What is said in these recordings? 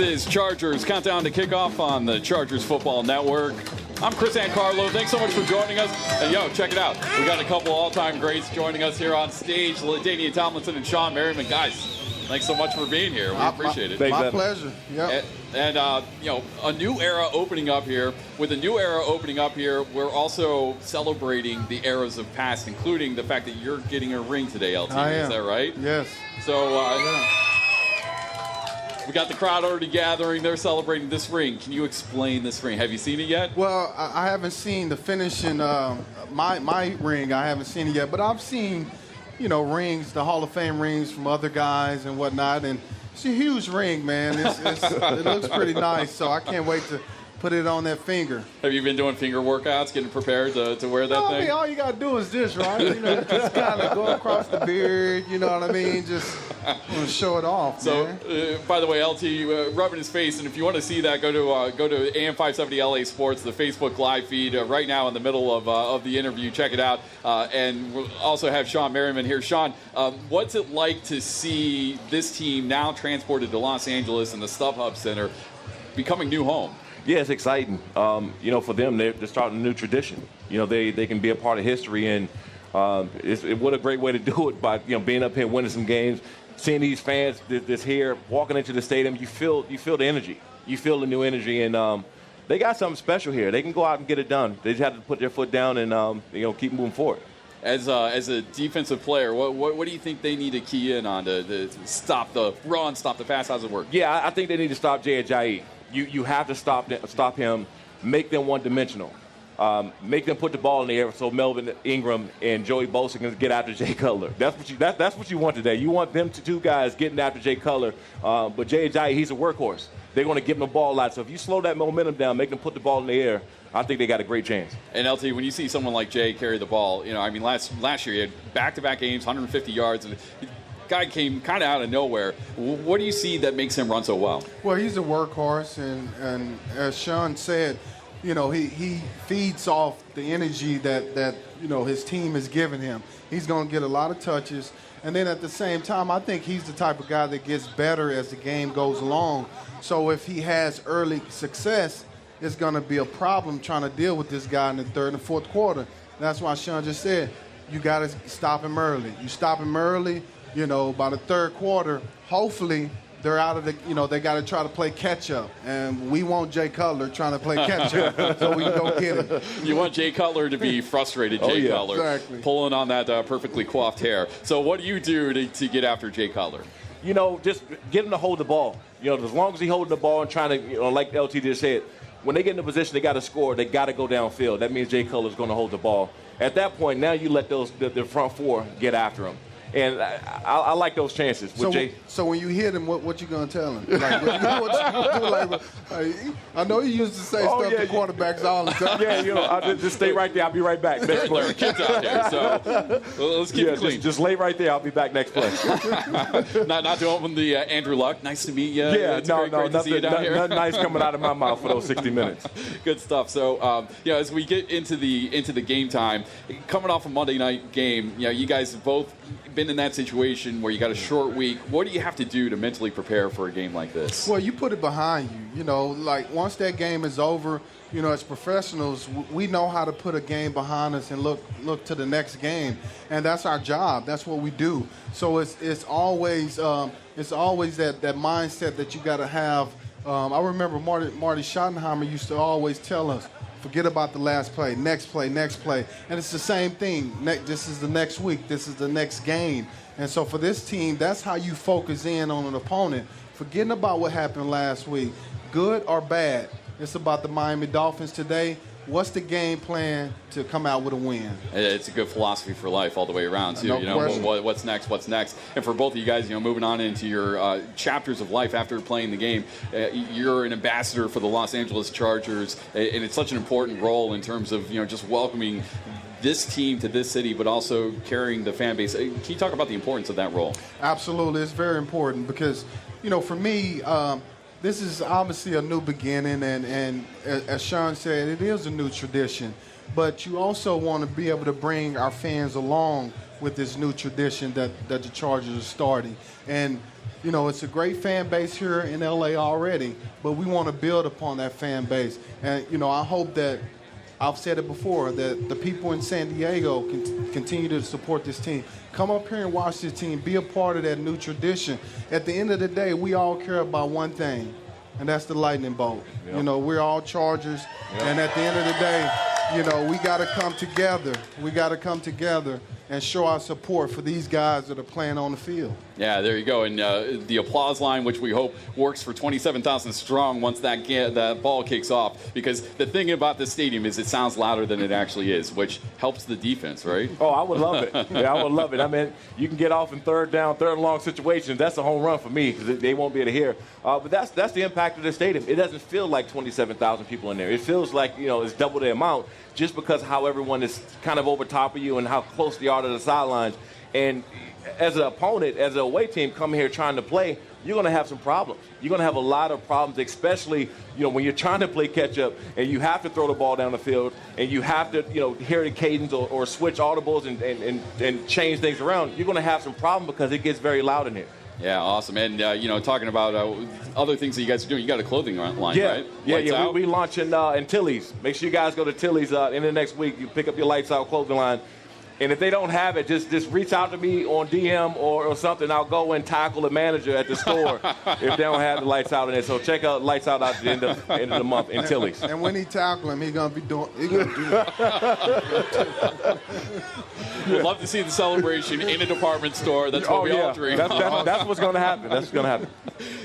is Chargers Countdown to Kickoff on the Chargers Football Network. I'm Kris Ankarlo. Thanks so much for joining us. And, check it out. We got a couple all-time greats joining us here on stage, LaDainian Tomlinson and Shawne Merriman. Guys, thanks so much for being here. We appreciate it. My pleasure. Yeah. And a new era opening up here. With a new era opening up here, we're also celebrating the eras of past, including the fact that you're getting a ring today, LT. Is that right? Yes. So, we got the crowd already gathering. They're celebrating this ring. Can you explain this ring? Have you seen it yet? Well, I haven't seen the finishing, my ring. I haven't seen it yet. But I've seen, rings, the Hall of Fame rings from other guys and whatnot. And it's a huge ring, man. It looks pretty nice. So I can't wait to put it on that finger. Have you been doing finger workouts, getting prepared to wear that thing? I mean, all you got to do is this, right? Just kind of go across the beard, you know what I mean? Just show it off, so, man. By the way, LT rubbing his face, and if you want to see that, go to AM 570 LA Sports, the Facebook live feed right now in the middle of the interview. Check it out. And we'll also have Shawne Merriman here. Shawne, what's it like to see this team now transported to Los Angeles and the StubHub Center becoming new home? Yeah, it's exciting. For them, they're starting a new tradition. They can be a part of history, and what a great way to do it by being up here, winning some games, seeing these fans that's here, walking into the stadium. You feel the energy, you feel the new energy, and they got something special here. They can go out and get it done. They just have to put their foot down and keep moving forward. As a defensive player, what do you think they need to key in on to stop the run, stop the pass? How's it work? Yeah, I think they need to stop Jay Ajayi. You have to stop him, make them one-dimensional. Make them put the ball in the air so Melvin Ingram and Joey Bosa can get after Jay Cutler. That's what you want today. You want them two guys getting after Jay Cutler. But Jay Ajayi, he's a workhorse. They're going to give him the ball a lot. So if you slow that momentum down, make them put the ball in the air, I think they got a great chance. And LT, when you see someone like Jay carry the ball, last year he had back-to-back games, 150 yards, and guy came kind of out of nowhere. What do you see that makes him run so well? Well, he's a workhorse, and as Shawne said, he feeds off the energy that his team is giving him. He's going to get a lot of touches, and then at the same time, I think he's the type of guy that gets better as the game goes along. So if he has early success, it's going to be a problem trying to deal with this guy in the third and fourth quarter. That's why Shawne just said, you got to stop him early. You stop him early, by the third quarter, hopefully they're out of the, they got to try to play catch-up. And we want Jay Cutler trying to play catch-up so we can go get him. You want Jay Cutler to be frustrated, Jay Cutler, exactly. Pulling on that perfectly coiffed hair. So what do you do to get after Jay Cutler? Just get him to hold the ball. As long as he holding the ball and trying to, like LT just said, when they get in the position, they got to score. They got to go downfield. That means Jay Cutler's going to hold the ball. At that point, now you let the front four get after him. And I like those chances with Jay. So when you hit him, what you gonna tell him? Like, what you gonna do? I know you used to say stuff to quarterbacks all the time. Yeah, I'll just stay right there. I'll be right back. Next play. There are kids out there, so let's keep it clean. Just lay right there. I'll be back next play. not to open the Andrew Luck. Nice to meet you. Yeah, nothing nice coming out of my mouth for those 60 minutes. Good stuff. So as we get into the game time, coming off a Monday night game, you guys have both been in that situation where you got a short week. What do you have to do to mentally prepare for a game like this? Well, you put it behind you. Like once that game is over, as professionals, we know how to put a game behind us and look to the next game, and that's our job. That's what we do. So it's always that mindset that you got to have. I remember Marty Schottenheimer used to always tell us, forget about the last play, next play, next play. And it's the same thing. This is the next week. This is the next game. And so for this team, that's how you focus in on an opponent. Forgetting about what happened last week, good or bad. It's about the Miami Dolphins today. What's the game plan to come out with a win? It's a good philosophy for life all the way around, too. No question. What's next? And for both of you guys, moving on into your chapters of life after playing the game, you're an ambassador for the Los Angeles Chargers, and it's such an important role in terms of, just welcoming this team to this city, but also carrying the fan base. Can you talk about the importance of that role? Absolutely. It's very important because, for me, this is obviously a new beginning, and as Shawne said, it is a new tradition. But you also want to be able to bring our fans along with this new tradition that the Chargers are starting. And You know, it's a great fan base here in LA already, but we want to build upon that fan base. And, you know, I hope that, I've said it before, that the people in San Diego can continue to support this team. Come up here and watch this team. Be a part of that new tradition. At the end of the day, we all care about one thing, and that's the lightning bolt. Yep. You know, we're all Chargers, and at the end of the day, you know, we got to come together. We got to come together and show our support for these guys that are playing on the field. Yeah, there you go. And the applause line, which we hope works for 27,000 strong once that ball kicks off. Because the thing about this stadium is it sounds louder than it actually is, which helps the defense, right? Oh, I would love it. Yeah, I would love it. I mean, you can get off in third down, third and long situations. That's a home run for me because they won't be able to hear. But that's the impact of the stadium. It doesn't feel like 27,000 people in there. It feels like, you know, it's double the amount just because how everyone is kind of over top of you and how close they are to the sidelines. And as an opponent, as an away team coming here trying to play, you're going to have some problems. You're going to have a lot of problems, especially, you know, when you're trying to play catch-up and you have to throw the ball down the field and you have to, you know, hear the cadence or switch audibles and change things around. You're going to have some problems because it gets very loud in here. Yeah, awesome. And, you know, talking about other things that you guys are doing, you got a clothing line, right? Yeah. We launching in Tilly's. Make sure you guys go to Tilly's in the next week. You pick up your Lights Out clothing line. And if they don't have it, just reach out to me on DM or something. I'll go and tackle the manager at the store if they don't have the Lights Out in it. So check out Lights Out at the end of the month in Tilly's. And when he tackle him, he's gonna do that. We'd love to see the celebration in a department store. That's what we all dream. That's what's going to happen. That's going to happen.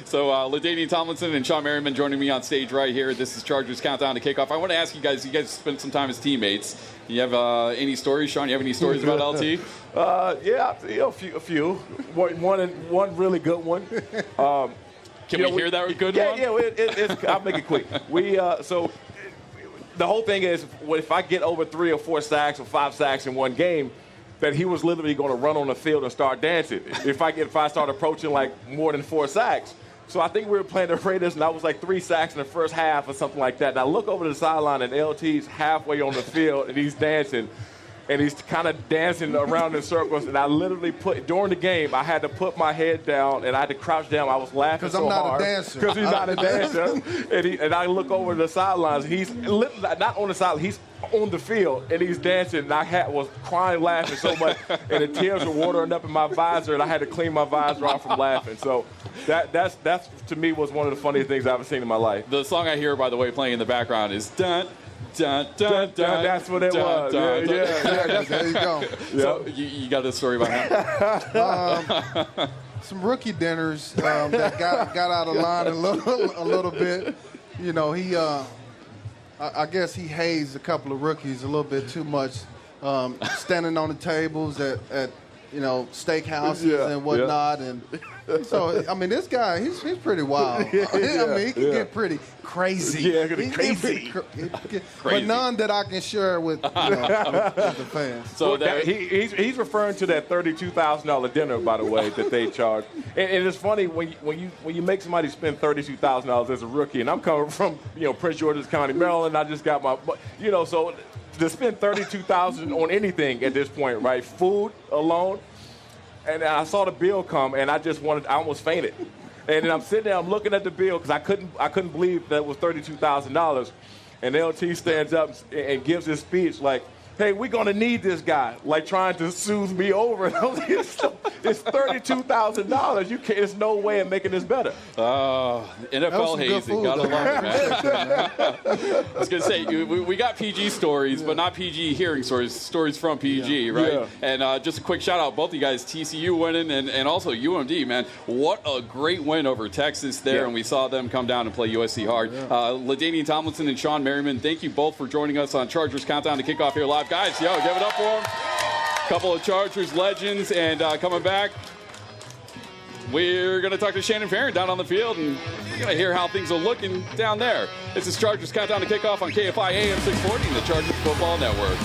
So LaDainian Tomlinson and Shawne Merriman joining me on stage right here. This is Chargers Countdown to Kickoff. I want to ask you guys spent some time as teammates. You have any stories, Shawne? You have any stories about LT? Yeah, a few. One really good one. Can we hear that good one? Yeah. I'll make it quick. So the whole thing is, if I get over 3 or 4 sacks or 5 sacks in one game, that he was literally going to run on the field and start dancing if I start approaching like more than 4 sacks. So I think we were playing the Raiders, and I was like 3 sacks in the first half or something like that. And I look over the sideline, and LT's halfway on the field, and he's dancing. And he's kind of dancing around in circles. And I literally during the game, I had to put my head down, and I had to crouch down. I was laughing so hard. Because I'm not a dancer. Because he's not a dancer. and I look over the sidelines. He's not on the sideline. He's on the field, and he's dancing. And I was crying, laughing so much. And the tears were watering up in my visor, and I had to clean my visor off from laughing. So that's to me was one of the funniest things I've ever seen in my life. The song I hear, by the way, playing in the background is dun, dun, dun, dun. That's what it was. There you go. So you got a story about that? Some rookie dinners that got out of line a little bit. You know, I guess he hazed a couple of rookies a little bit too much, standing on the tables at you know, steakhouses and whatnot. And so, I mean, this guy, he's pretty wild. I mean, he can get pretty crazy. Yeah, crazy. But none that I can share with, with the fans. So he's referring to that $32,000 dinner, by the way, that they charge. And it's funny when you make somebody spend $32,000 as a rookie, and I'm coming from Prince George's County, Maryland. I just got so to spend $32,000 on anything at this point, right? Food alone. And I saw the bill come, and I almost fainted. And then I'm sitting there, I'm looking at the bill because I couldn't believe that it was $32,000. And LT stands up and gives his speech like, hey, we're going to need this guy, like trying to soothe me over. It's $32,000. There's no way of making this better. NFL hazing. Gotta love it, man. I was going to say, we got PG stories, but not PG hearing stories from PG, right? Yeah. And just a quick shout out, both of you guys, TCU winning and also UMD, man. What a great win over Texas there, and we saw them come down and play USC hard. LaDainian Tomlinson and Shawne Merriman, thank you both for joining us on Chargers Countdown to Kickoff here live. Guys, give it up for them. Couple of Chargers legends, and coming back, we're going to talk to Shannon Farron down on the field, and we're going to hear how things are looking down there. This is Chargers Countdown to Kickoff on KFI AM 640 and the Chargers Football Network.